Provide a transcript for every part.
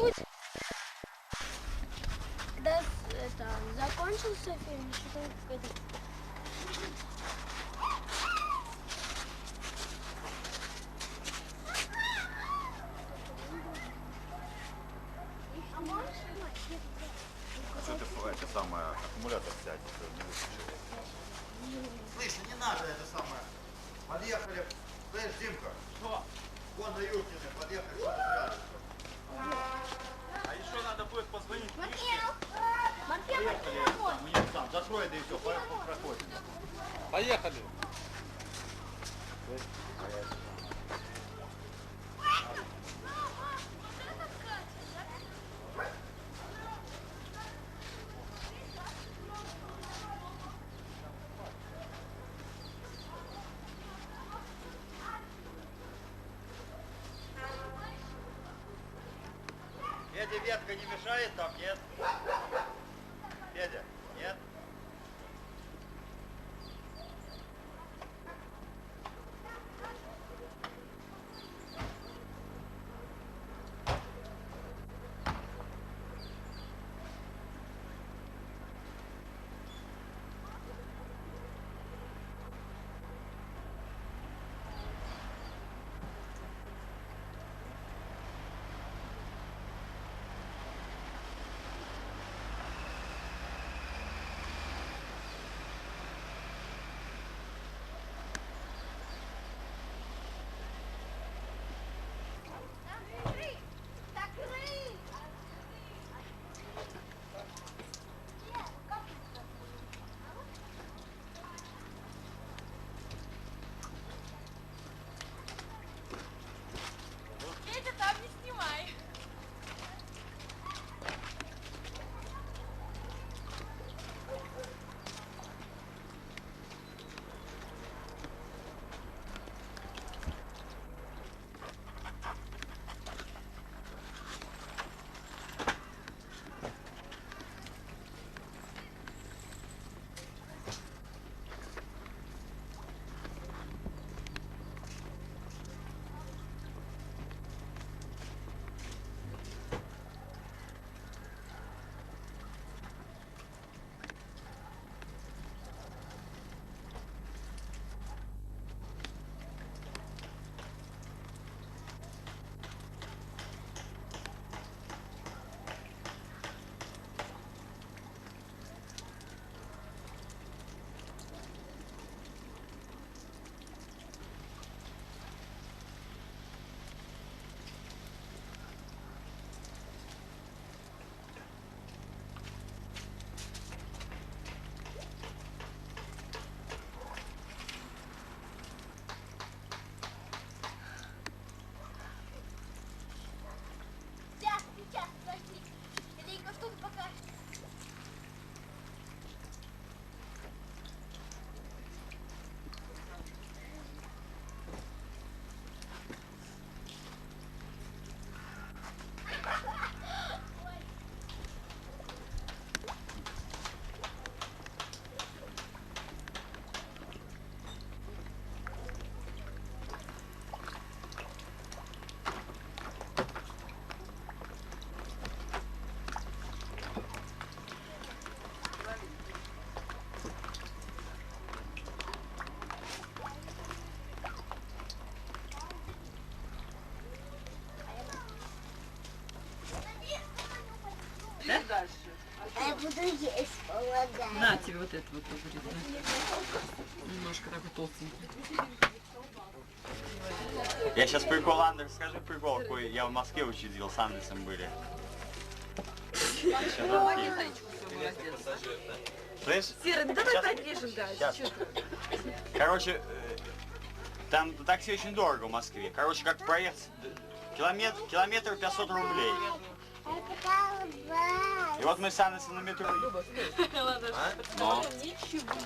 путь. Когда это закончился фильм, что-то какой-то. Что ты это самое аккумулятор взять, не выключил? Слышь, не надо это самое. Подъехали. Слышь, Димка. Что? Вон на Юркине подъехали, что-то рядом. А еще надо будет позвонить. Поехали. Мне сам закрой, да и все, проходим. Поехали. Федя, ветка не мешает там, нет? Федя, нет? Федя, там не снимай. Сейчас, подожди. Феденька что-то покажет. Да? Дальше. Я буду есть, помогать. На тебе вот это вот будет. Да. Немножко такой толстенький. Я сейчас прикол, Андер, скажи прикол, какой я в Москве учредил, с Андерсом были. Молодец. Слышь? Серый, ну давай подрежем дальше. Сейчас. Чё ты? Короче, там такси очень дорого в Москве. Короче, как проехать километр 500 рублей. И вот мы с Андерсом на метро. Но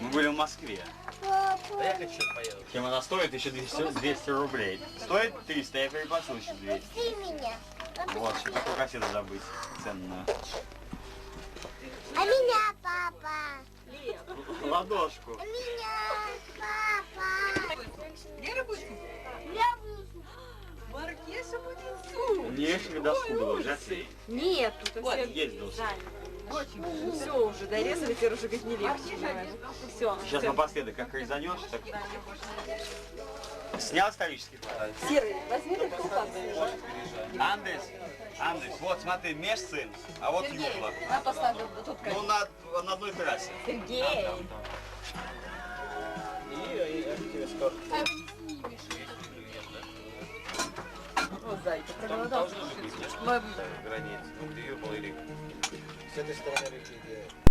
мы были в Москве. Да я хочу поеду. Чем она стоит? Еще 200 рублей. Стоит 300, я переплатил еще 200. Ты меня. Вот, что такое кассету забыть ценную. А меня, папа. Ладошку. А меня, папа. Лера будет? Я буду. Маркеша будет суп. Внешне доску было взять. Нету, тут Вот, все есть доска. Все уже дорезали, теперь уже как не легче. Все. Сейчас напоследок, как резанешь, так... Снял исторический флаг? Серый, возьми этот купак. Андрес, вот смотри, меж сын, а вот Юрла. Я поставлю тут Ну, на одной трассе. Сергей. Вот зайка, проголодался. Границ. Ну, ты ее был или... С этой стороны реки, где...